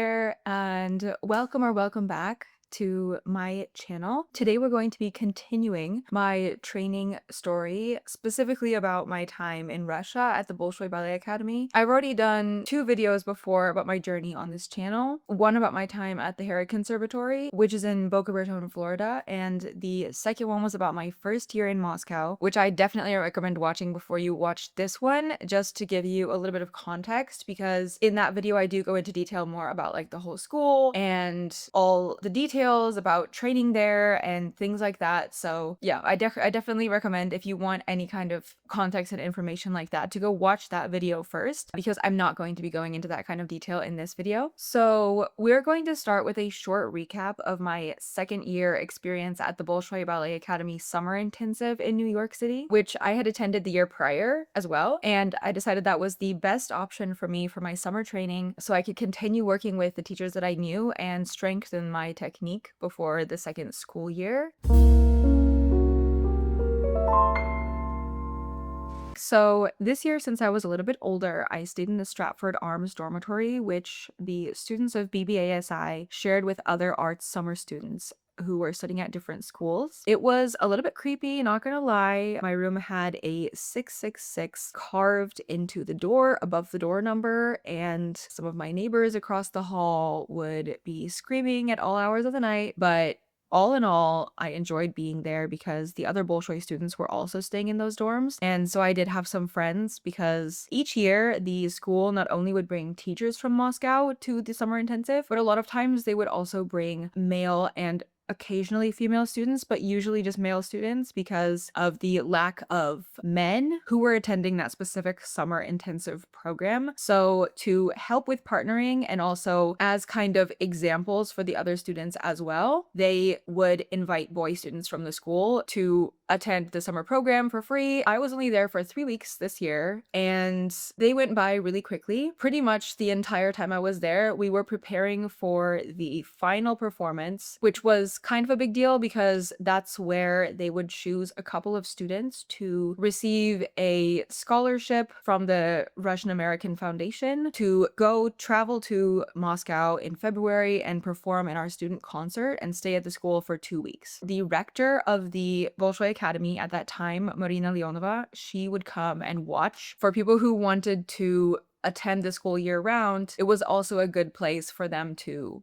there, and welcome back to my channel. Today we're going to be continuing my training story, specifically about my time in Russia at the Bolshoi Ballet Academy. I've already done two videos before about my journey on this channel. One about my time at the Herod Conservatory, which is in Boca Raton, Florida, and the second one was about my first year in Moscow, which I definitely recommend watching before you watch this one, just to give you a little bit of context, because in that video I do go into detail more about like the whole school and all the details about training there and things like that. So yeah, I definitely recommend, if you want any kind of context and information like that, to go watch that video first, because I'm not going to be going into that kind of detail in this video. So we're going to start with a short recap of my second year experience at the Bolshoi Ballet Academy Summer Intensive in New York City, which I had attended the year prior as well. And I decided that was the best option for me for my summer training, so I could continue working with the teachers that I knew and strengthen my technique before the second school year. So this year, since I was a little bit older, I stayed in the Stratford Arms dormitory, which the students of BBASI shared with other arts summer students who were studying at different schools. It was a little bit creepy, not gonna lie. My room had a 666 carved into the door above the door number, and some of my neighbors across the hall would be screaming at all hours of the night, but all in all, I enjoyed being there because the other Bolshoi students were also staying in those dorms. And so I did have some friends, because each year the school not only would bring teachers from Moscow to the summer intensive, but a lot of times they would also bring male and occasionally female students, but usually just male students, because of the lack of men who were attending that specific summer intensive program. So to help with partnering and also as kind of examples for the other students as well, they would invite boy students from the school to attend the summer program for free. I was only there for 3 weeks this year, and they went by really quickly. Pretty much the entire time I was there, we were preparing for the final performance, which was kind of a big deal because that's where they would choose a couple of students to receive a scholarship from the Russian American Foundation to go travel to Moscow in February and perform in our student concert and stay at the school for 2 weeks. The rector of the Bolshoi Academy at that time, Marina Leonova, she would come and watch. For people who wanted to attend the school year round, it was also a good place for them to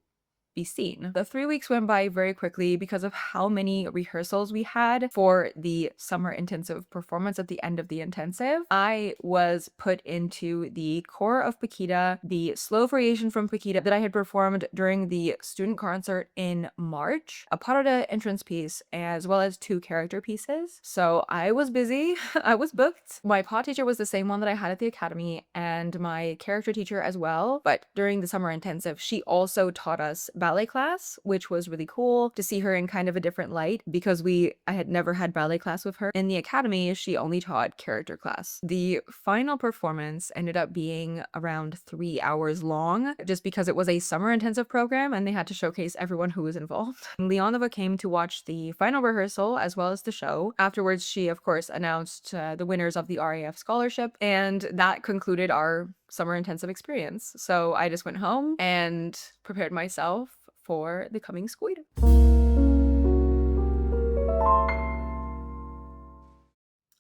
be seen. The 3 weeks went by very quickly because of how many rehearsals we had for the summer intensive performance at the end of the intensive. I was put into the core of Paquita, the slow variation from Paquita that I had performed during the student concert in March, a pas de deux entrance piece, as well as 2 character pieces. So I was busy. I was booked. My pas teacher was the same one that I had at the academy, and my character teacher as well. But during the summer intensive, she also taught us ballet class, which was really cool to see her in kind of a different light, because I had never had ballet class with her. In the academy, she only taught character class. The final performance ended up being around 3 hours long, just because it was a summer intensive program and they had to showcase everyone who was involved. Leonova came to watch the final rehearsal as well as the show. Afterwards, she of course announced the winners of the RAF scholarship, and that concluded our summer intensive experience. So I just went home and prepared myself for the coming school year.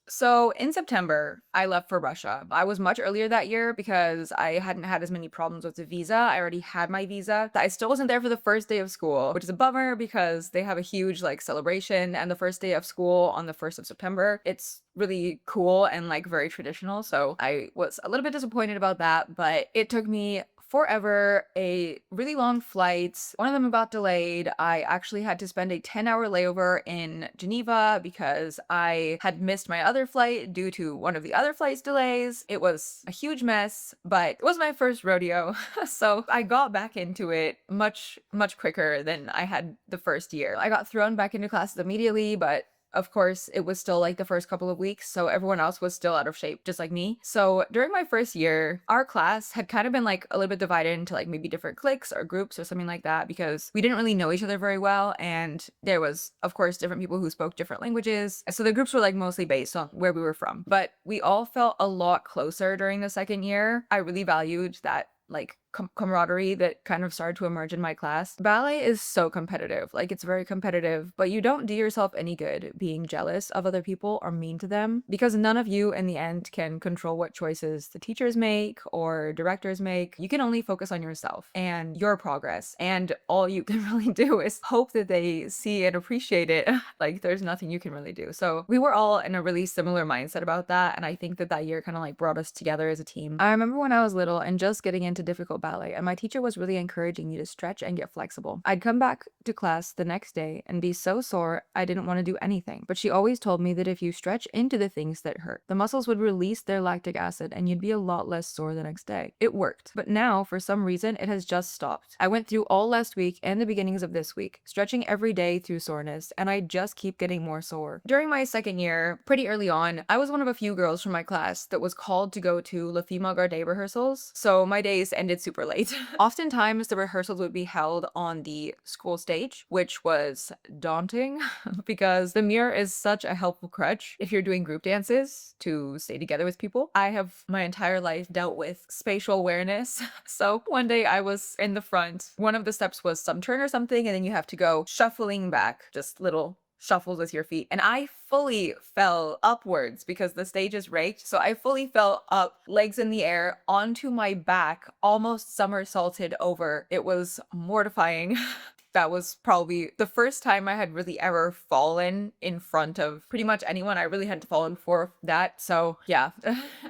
So in September, I left for Russia. I was much earlier that year because I hadn't had as many problems with the visa. I already had my visa. I still wasn't there for the first day of school, which is a bummer because they have a huge like celebration, and the first day of school on the 1st of September, it's really cool and like very traditional. So I was a little bit disappointed about that, but it took me forever, a really long flight. One of them got delayed. I actually had to spend a 10-hour layover in Geneva because I had missed my other flight due to one of the other flight's delays. It was a huge mess, but it was my first rodeo. So I got back into it much quicker than I had the first year. I got thrown back into classes immediately, but of course, it was still like the first couple of weeks, so everyone else was still out of shape, just like me. So during my first year, our class had kind of been like a little bit divided into like maybe different cliques or groups or something like that, because we didn't really know each other very well. And there was, of course, different people who spoke different languages. So the groups were like mostly based on where we were from. But we all felt a lot closer during the second year. I really valued that like camaraderie that kind of started to emerge in my class. Ballet is so competitive. Like, it's very competitive, but you don't do yourself any good being jealous of other people or mean to them, because none of you in the end can control what choices the teachers make or directors make. You can only focus on yourself and your progress, and all you can really do is hope that they see and appreciate it. Like, there's nothing you can really do. So we were all in a really similar mindset about that, and I think that that year kind of like brought us together as a team. I remember when I was little and just getting into difficult ballet, and my teacher was really encouraging me to stretch and get flexible. I'd come back to class the next day and be so sore I didn't want to do anything, but she always told me that if you stretch into the things that hurt, the muscles would release their lactic acid and you'd be a lot less sore the next day. It worked, but now for some reason it has just stopped. I went through all last week and the beginnings of this week, stretching every day through soreness, and I just keep getting more sore. During my second year, pretty early on, I was one of a few girls from my class that was called to go to La Fima Garde rehearsals, so my days ended super late. Oftentimes, the rehearsals would be held on the school stage, which was daunting because the mirror is such a helpful crutch if you're doing group dances to stay together with people. I have my entire life dealt with spatial awareness. So one day I was in the front. One of the steps was some turn or something, and then you have to go shuffling back, just little shuffles with your feet. And I fully fell upwards because the stage is raked. So I fully fell up, legs in the air, onto my back, almost somersaulted over. It was mortifying. That was probably the first time I had really ever fallen in front of pretty much anyone. I really hadn't fallen for that. So yeah,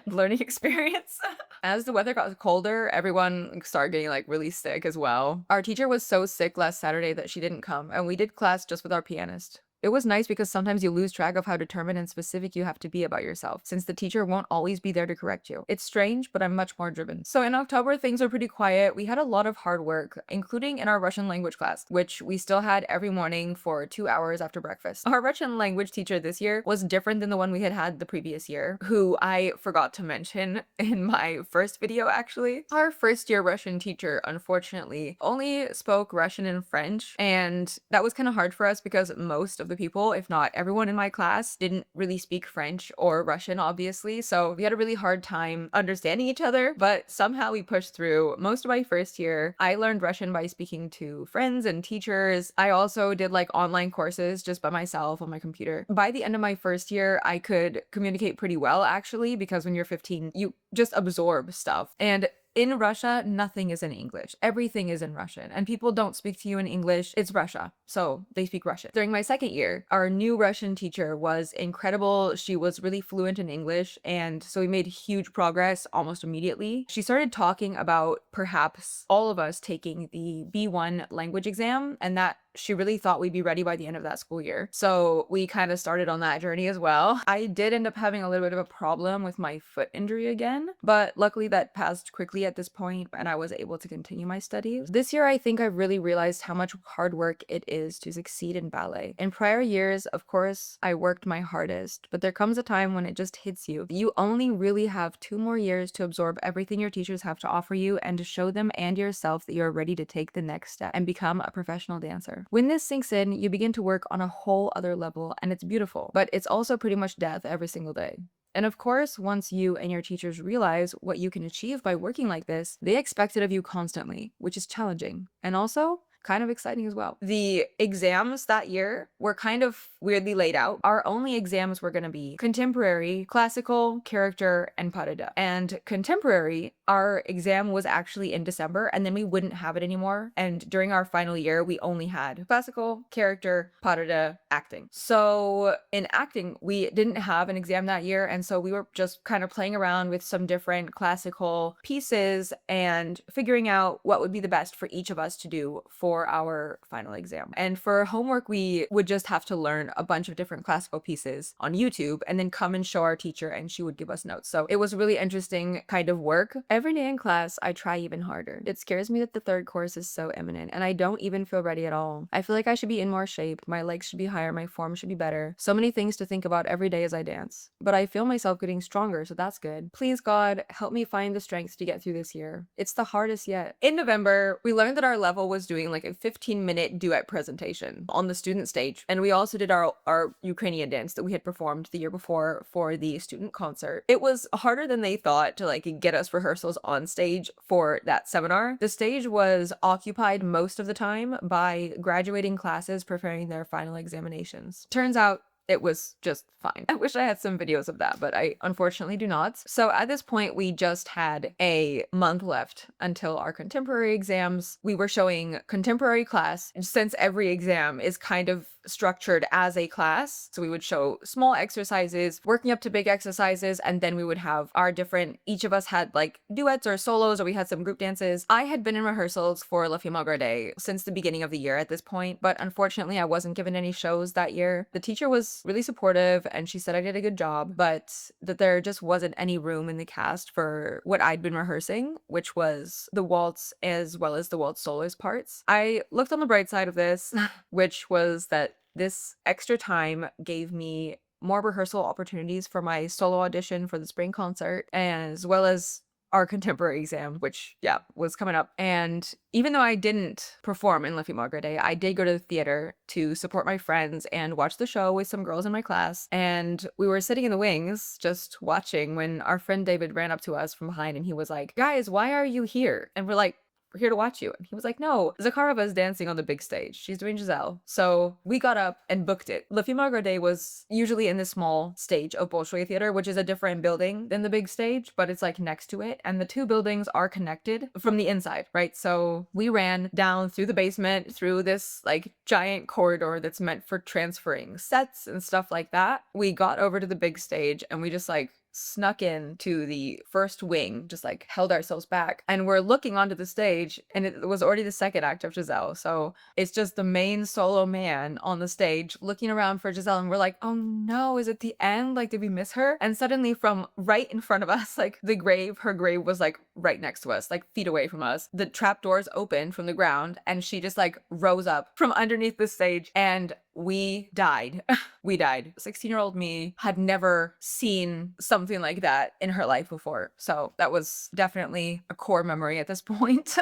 learning experience. As the weather got colder, everyone started getting like really sick as well. Our teacher was so sick last Saturday that she didn't come, and we did class just with our pianist. It was nice because sometimes you lose track of how determined and specific you have to be about yourself, since the teacher won't always be there to correct you. It's strange, but I'm much more driven. So in October, things were pretty quiet. We had a lot of hard work, including in our Russian language class, which we still had every morning for 2 hours after breakfast. Our Russian language teacher this year was different than the one we had had the previous year, who I forgot to mention in my first video, actually. Our first year Russian teacher, unfortunately, only spoke Russian and French, and that was kind of hard for us because most of the people, if not everyone in my class, didn't really speak French or Russian, obviously. So we had a really hard time understanding each other, but somehow we pushed through. Most of my first year, I learned Russian by speaking to friends and teachers. I also did like online courses just by myself on my computer. By the end of my first year, I could communicate pretty well, actually, because when you're 15, you just absorb stuff. And in Russia, nothing is in English. Everything is in Russian, and people don't speak to you in English. It's Russia, so they speak Russian. During my second year, our new Russian teacher was incredible. She was really fluent in English, and so we made huge progress almost immediately. She started talking about perhaps all of us taking the B1 language exam, and that she really thought we'd be ready by the end of that school year. So we kind of started on that journey as well. I did end up having a little bit of a problem with my foot injury again, but luckily that passed quickly at this point and I was able to continue my studies. This year, I think I really realized how much hard work it is to succeed in ballet. In prior years, of course, I worked my hardest, but there comes a time when it just hits you. You only really have 2 more years to absorb everything your teachers have to offer you and to show them and yourself that you're ready to take the next step and become a professional dancer. When this sinks in, you begin to work on a whole other level, and it's beautiful, but it's also pretty much death every single day. And of course, once you and your teachers realize what you can achieve by working like this, they expect it of you constantly, which is challenging and also kind of exciting as well. The exams that year were kind of weirdly laid out. Our only exams were going to be contemporary, classical, character, and pas de deux. And contemporary, our exam was actually in December, and then we wouldn't have it anymore. And during our final year, we only had classical, character, pas de deux, acting. So in acting, we didn't have an exam that year, and so we were just kind of playing around with some different classical pieces and figuring out what would be the best for each of us to do for our final exam. And for homework, we would just have to learn a bunch of different classical pieces on YouTube and then come and show our teacher, and she would give us notes. So it was really interesting kind of work. Every day in class, I try even harder. It scares me that the third course is so imminent, and I don't even feel ready at all. I feel like I should be in more shape, my legs should be higher, my form should be better. So many things to think about every day as I dance. But I feel myself getting stronger, so that's good. Please, God, help me find the strength to get through this year. It's the hardest yet. In November, we learned that our level was doing like a 15-minute duet presentation on the student stage. And we also did our Ukrainian dance that we had performed the year before for the student concert. It was harder than they thought to like get us rehearsal rehearsals on stage for that seminar. The stage was occupied most of the time by graduating classes preparing their final examinations. Turns out it was just fine. I wish I had some videos of that, but I unfortunately do not. So at this point, we just had a month left until our contemporary exams. We were showing contemporary class, since every exam is kind of structured as a class. So we would show small exercises, working up to big exercises, and then we would have our different, each of us had like duets or solos, or we had some group dances. I had been in rehearsals for La Fille Day since the beginning of the year at this point, but unfortunately I wasn't given any shows that year. The teacher was really supportive and she said I did a good job, but that there just wasn't any room in the cast for what I'd been rehearsing, which was the waltz as well as the waltz soloist parts. I looked on the bright side of this, which was that this extra time gave me more rehearsal opportunities for my solo audition for the spring concert, as well as our contemporary exam, which, yeah, was coming up. And even though I didn't perform in La Fille Day, I did go to the theater to support my friends and watch the show with some girls in my class. And we were sitting in the wings just watching when our friend David ran up to us from behind and he was like, "Guys, why are you here?" And we're like, "We're here to watch you." And he was like, "No, Zakharova is dancing on the big stage. She's doing Giselle." So we got up and booked it. La Fille Day was usually in the small stage of Bolshoi Theater, which is a different building than the big stage, but it's like next to it. And the two buildings are connected from the inside, right? So we ran down through the basement, through this like giant corridor that's meant for transferring sets and stuff like that. We got over to the big stage and we just like snuck in to the first wing, just like held ourselves back, and we're looking onto the stage and it was already the second act of Giselle, so it's just the main solo man on the stage looking around for Giselle and we're like, "Oh no, is it the end? Like, did we miss her?" And suddenly from right in front of us, like her grave was like right next to us, like feet away from us, the trap doors open from the ground and she just like rose up from underneath the stage and we died. We died. 16-year-old me had never seen something like that in her life before. So that was definitely a core memory at this point.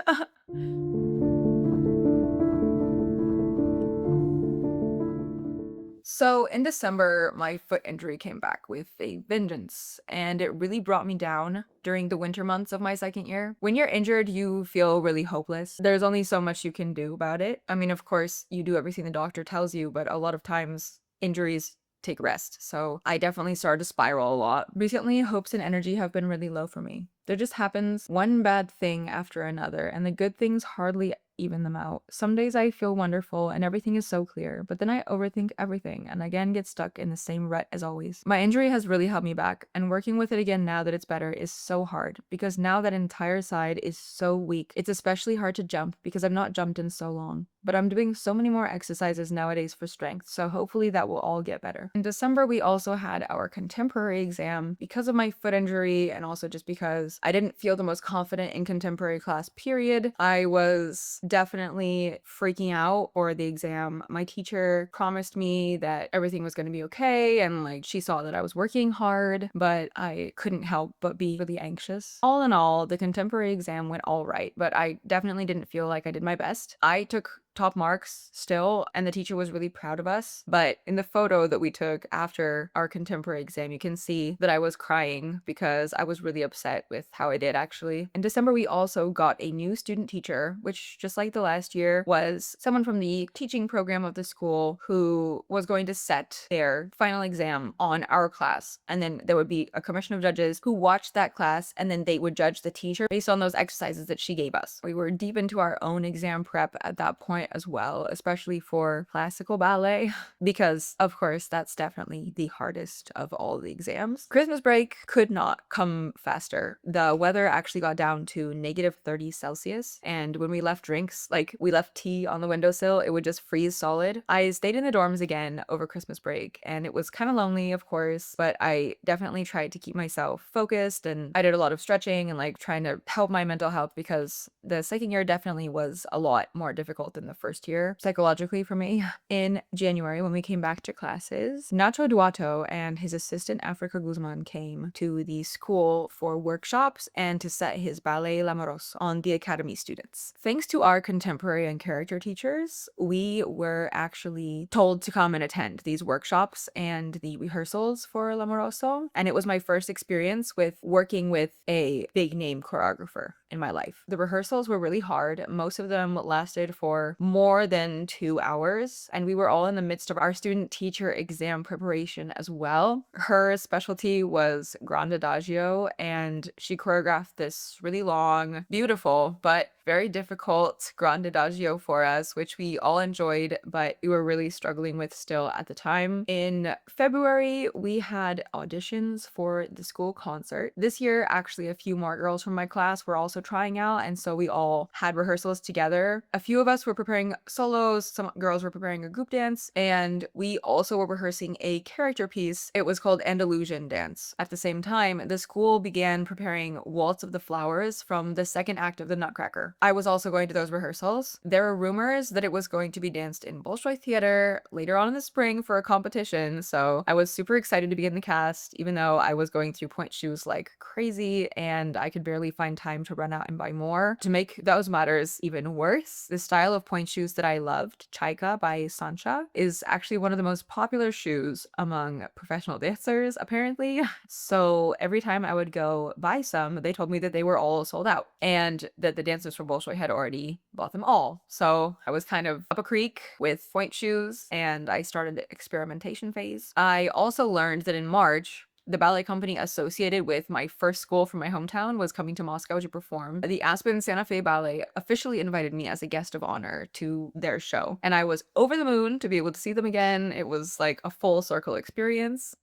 So in December, my foot injury came back with a vengeance, and it really brought me down during the winter months of my second year. When you're injured, you feel really hopeless. There's only so much you can do about it. I mean, of course, you do everything the doctor tells you, but a lot of times injuries take rest. So I definitely started to spiral a lot. Recently, hopes and energy have been really low for me. There just happens one bad thing after another, and the good things hardly even them out. Some days I feel wonderful and everything is so clear, but then I overthink everything and again get stuck in the same rut as always. My injury has really held me back, and working with it again now that it's better is so hard because now that entire side is so weak. It's especially hard to jump because I've not jumped in so long, but I'm doing so many more exercises nowadays for strength, so hopefully that will all get better. In December, we also had our contemporary exam because of my foot injury and also just because I didn't feel the most confident in contemporary class, period. I was definitely freaking out for the exam. My teacher promised me that everything was going to be okay and like she saw that I was working hard, but I couldn't help but be really anxious. All in all, the contemporary exam went all right, but I definitely didn't feel like I did my best. I took top marks still, and the teacher was really proud of us. But in the photo that we took after our contemporary exam, you can see that I was crying because I was really upset with how I did actually. In December, we also got a new student teacher, which just like the last year was someone from the teaching program of the school who was going to set their final exam on our class. And then there would be a commission of judges who watched that class and then they would judge the teacher based on those exercises that she gave us. We were deep into our own exam prep at that point as well, especially for classical ballet, because of course that's definitely the hardest of all the exams. Christmas break could not come faster. The weather actually got down to -30 Celsius, and when we left drinks, like we left tea on the windowsill, it would just freeze solid. I stayed in the dorms again over Christmas break, and it was kind of lonely, of course, but I definitely tried to keep myself focused, and I did a lot of stretching and like trying to help my mental health because the second year definitely was a lot more difficult than the the first year psychologically for me. In January, when we came back to classes, Nacho Duato and his assistant Africa Guzman came to the school for workshops and to set his ballet L'Amoroso on the academy students. Thanks to our contemporary and character teachers, we were actually told to come and attend these workshops and the rehearsals for L'Amoroso, and it was my first experience with working with a big name choreographer in my life. The rehearsals were really hard. Most of them lasted for more than 2 hours, and we were all in the midst of our student teacher exam preparation as well. Her specialty was Grande Adagio, and she choreographed this really long, beautiful, but very difficult Grande Adagio for us, which we all enjoyed, but we were really struggling with still at the time. In February, we had auditions for the school concert. This year, actually, a few more girls from my class were also trying out, and so we all had rehearsals together. A few of us were preparing solos, some girls were preparing a group dance, and we also were rehearsing a character piece. It was called Andalusian Dance. At the same time, the school began preparing Waltz of the Flowers from the second act of the Nutcracker. I was also going to those rehearsals. There were rumors that it was going to be danced in Bolshoi Theater later on in the spring for a competition, so I was super excited to be in the cast, even though I was going through point shoes like crazy and I could barely find time to run out and buy more. To make those matters even worse, the style of point shoes that I loved, Chaika by Sancha, is actually one of the most popular shoes among professional dancers, apparently. So every time I would go buy some, they told me that they were all sold out and that the dancers from Bolshoi had already bought them all. So I was kind of up a creek with point shoes and I started the experimentation phase. I also learned that in March, the ballet company associated with my first school from my hometown was coming to Moscow to perform. The Aspen Santa Fe Ballet officially invited me as a guest of honor to their show, and I was over the moon to be able to see them again. It was like a full circle experience.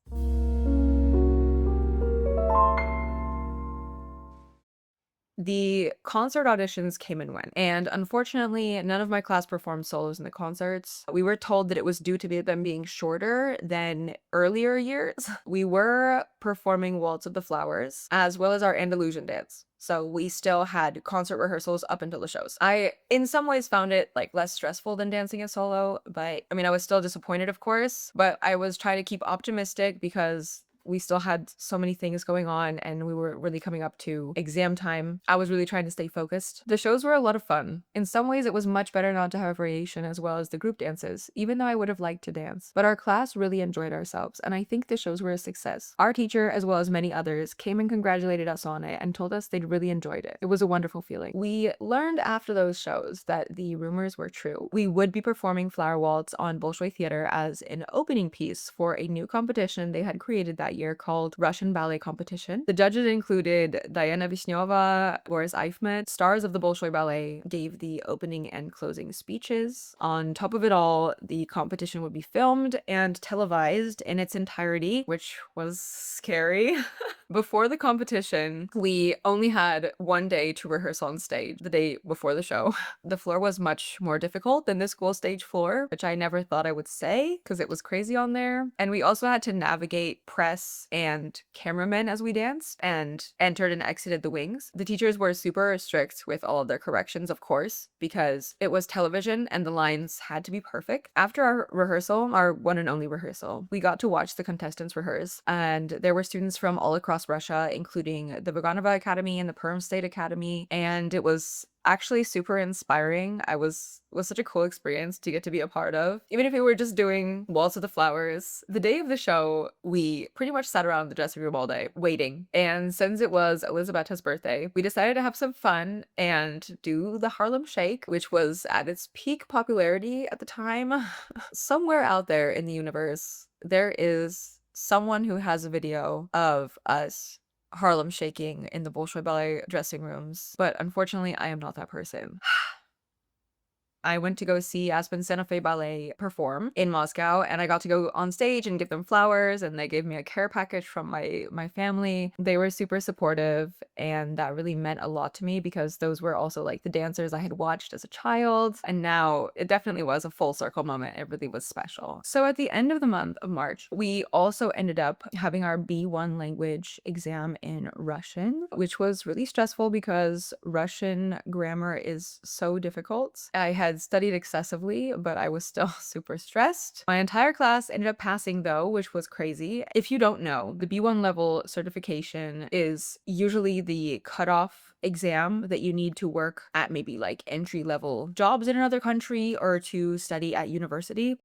The concert auditions came and went, and unfortunately, none of my class performed solos in the concerts. We were told that it was due to them being shorter than earlier years. We were performing Waltz of the Flowers, as well as our Andalusian dance. So we still had concert rehearsals up until the shows. I, in some ways, found it like less stressful than dancing a solo, but I mean, I was still disappointed, of course, but I was trying to keep optimistic because we still had so many things going on and we were really coming up to exam time. I was really trying to stay focused. The shows were a lot of fun. In some ways, it was much better not to have variation as well as the group dances, even though I would have liked to dance. But our class really enjoyed ourselves, and I think the shows were a success. Our teacher, as well as many others, came and congratulated us on it and told us they'd really enjoyed it. It was a wonderful feeling. We learned after those shows that the rumors were true. We would be performing Flower Waltz on Bolshoi Theater as an opening piece for a new competition they had created that year called Russian Ballet Competition. The judges included Diana Vishneva, Boris Eifmet. Stars of the Bolshoi Ballet gave the opening and closing speeches. On top of it all, the competition would be filmed and televised in its entirety, which was scary. Before the competition, we only had one day to rehearse on stage, the day before the show. The floor was much more difficult than the school stage floor, which I never thought I would say because it was crazy on there. And we also had to navigate press and cameramen as we danced and entered and exited the wings. The teachers were super strict with all of their corrections, of course, because it was television and the lines had to be perfect. After our rehearsal, our one and only rehearsal, we got to watch the contestants rehearse, and there were students from all across Russia, including the Vaganova Academy and the Perm State Academy, and it was actually super inspiring. Was such a cool experience to get to be a part of. Even if we were just doing Waltz of the Flowers, the day of the show, we pretty much sat around the dressing room all day waiting. And since it was Elizabeta's birthday, we decided to have some fun and do the Harlem Shake, which was at its peak popularity at the time. Somewhere out there in the universe, there is someone who has a video of us Harlem shaking in the Bolshoi Ballet dressing rooms, but unfortunately, I am not that person. I went to go see Aspen Santa Fe Ballet perform in Moscow, and I got to go on stage and give them flowers, and they gave me a care package from my family. They were super supportive, and that really meant a lot to me because those were also like the dancers I had watched as a child, and now it definitely was a full circle moment. It really was special. So at the end of the month of March, we also ended up having our B1 language exam in Russian, which was really stressful because Russian grammar is so difficult. I had had studied excessively, but I was still super stressed. My entire class ended up passing though, which was crazy. If you don't know, the B1 level certification is usually the cutoff exam that you need to work at maybe like entry level jobs in another country or to study at university.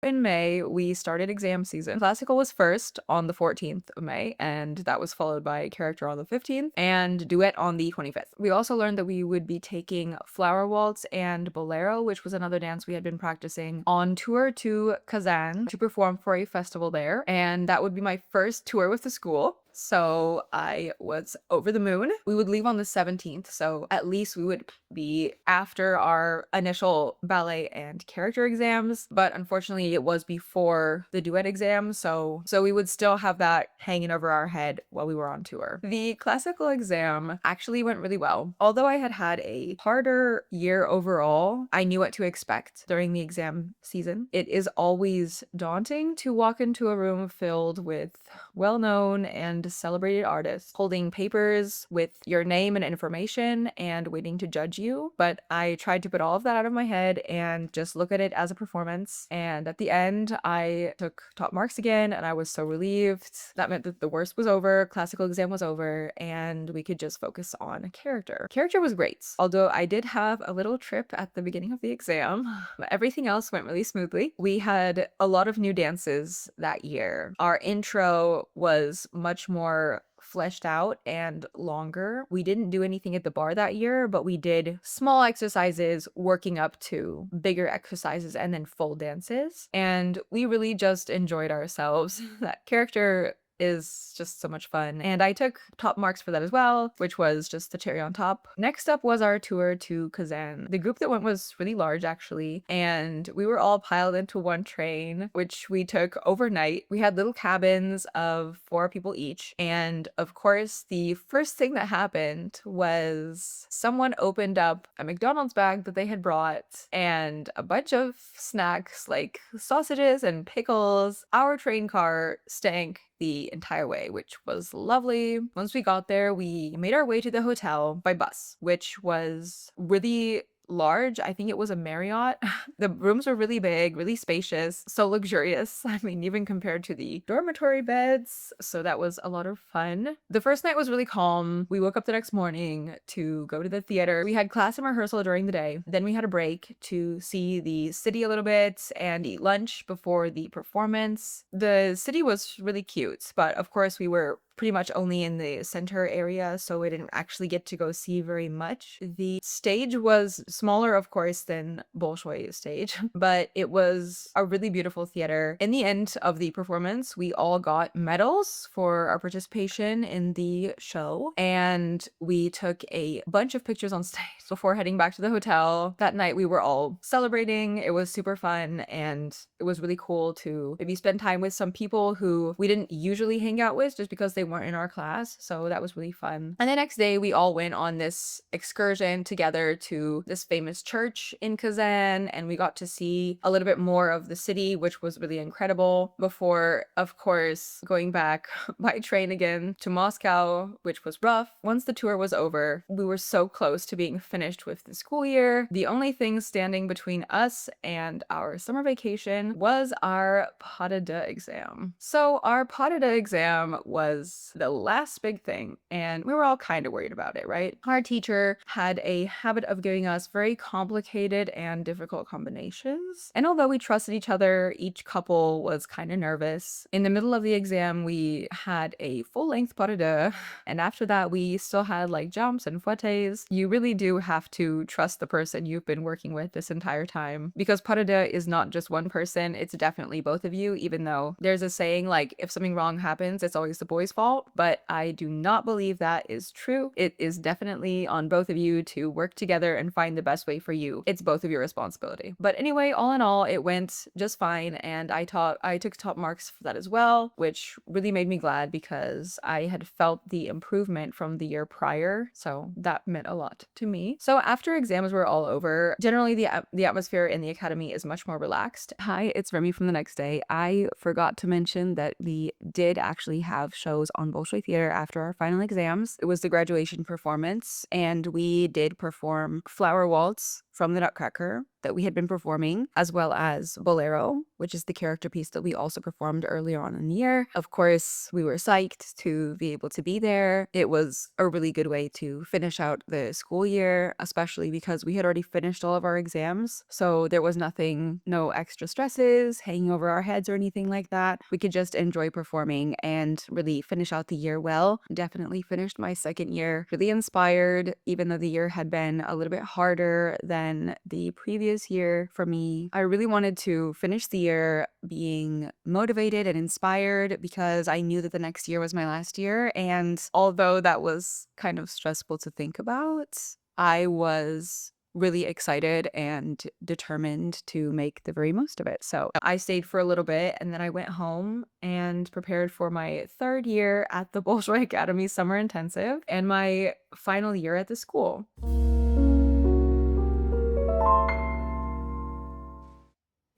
In May, we started exam season. Classical was first on the 14th of May, and that was followed by character on the 15th and duet on the 25th. We also learned that we would be taking flower waltz and bolero, which was another dance we had been practicing, on tour to Kazan to perform for a festival there. And that would be my first tour with the school. So I was over the moon. We would leave on the 17th, so at least we would be after our initial ballet and character exams, but unfortunately it was before the duet exam, so we would still have that hanging over our head while we were on tour. The classical exam actually went really well. Although I had had a harder year overall, I knew what to expect during the exam season. It is always daunting to walk into a room filled with well-known and celebrated artists holding papers with your name and information and waiting to judge you. But I tried to put all of that out of my head and just look at it as a performance. And at the end, I took top marks again and I was so relieved. That meant that the worst was over, classical exam was over, and we could just focus on character. Character was great, although I did have a little trip at the beginning of the exam. Everything else went really smoothly. We had a lot of new dances that year. Our intro was much more fleshed out and longer. We didn't do anything at the bar that year, but we did small exercises working up to bigger exercises and then full dances. And we really just enjoyed ourselves. That character is just so much fun. And I took top marks for that as well, which was just the cherry on top. Next up was our tour to Kazan. The group that went was really large actually, and we were all piled into one train, which we took overnight. We had little cabins of 4 people each. And of course, the first thing that happened was someone opened up a McDonald's bag that they had brought and a bunch of snacks like sausages and pickles. Our train car stank the entire way, which was lovely. Once we got there, we made our way to the hotel by bus, which was really large. I think it was a Marriott. The rooms were really big, really spacious, so luxurious. I mean, even compared to the dormitory beds. So that was a lot of fun. The first night was really calm. We woke up the next morning to go to the theater. We had class and rehearsal during the day. Then we had a break to see the city a little bit and eat lunch before the performance. The city was really cute, but of course we were pretty much only in the center area, so we didn't actually get to go see very much. The stage was smaller, of course, than Bolshoi stage, but it was a really beautiful theater. In the end of the performance, we all got medals for our participation in the show, and we took a bunch of pictures on stage before heading back to the hotel. That night, we were all celebrating. It was super fun, and it was really cool to maybe spend time with some people who we didn't usually hang out with just because they weren't in our class, so that was really fun. And the next day we all went on this excursion together to this famous church in Kazan, and we got to see a little bit more of the city, which was really incredible, before of course going back by train again to Moscow, which was rough. Once the tour was over, we were so close to being finished with the school year. The only thing standing between us and our summer vacation was our pas de deux exam. So our pas de deux exam was the last big thing, and we were all kind of worried about it, right? Our teacher had a habit of giving us very complicated and difficult combinations, and although we trusted each other, each couple was kind of nervous. In the middle of the exam, we had a full-length pas de deux, and after that, we still had like jumps and fouettes. You really do have to trust the person you've been working with this entire time, because pas de deux is not just one person, it's definitely both of you, even though there's a saying like, if something wrong happens, it's always the boy's fault. But I do not believe that is true. It is definitely on both of you to work together and find the best way for you. It's both of your responsibility. But anyway, all in all, it went just fine, and I took top marks for that as well, which really made me glad because I had felt the improvement from the year prior, so that meant a lot to me. So after exams were all over, generally the atmosphere in the academy is much more relaxed. Hi, it's Remy from the next day. I forgot to mention that we did actually have shows was on Bolshoi Theater after our final exams. It was the graduation performance, and we did perform Flower Waltz from the Nutcracker that we had been performing, as well as Bolero, which is the character piece that we also performed earlier on in the year. Of course, we were psyched to be able to be there. It was a really good way to finish out the school year, especially because we had already finished all of our exams. So there was nothing, no extra stresses hanging over our heads or anything like that. We could just enjoy performing and really finish out the year well. Definitely finished my second year really inspired, even though the year had been a little bit harder than the previous year for me. I really wanted to finish the year being motivated and inspired because I knew that the next year was my last year. And although that was kind of stressful to think about, I was really excited and determined to make the very most of it. So I stayed for a little bit and then I went home and prepared for my third year at the Bolshoi Academy Summer Intensive and my final year at the school.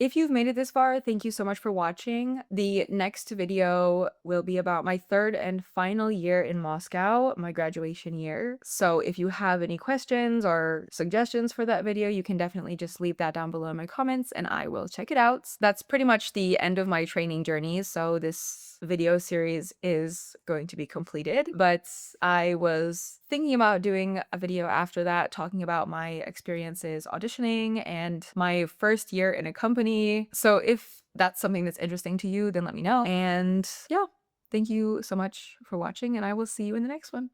If you've made it this far, thank you so much for watching. The next video will be about my third and final year in Moscow, my graduation year. So if you have any questions or suggestions for that video, you can definitely just leave that down below in my comments and I will check it out. That's pretty much the end of my training journey. So this video series is going to be completed, but I was thinking about doing a video after that talking about my experiences auditioning and my first year in a company. So if that's something that's interesting to you, then let me know. And yeah, thank you so much for watching and I will see you in the next one.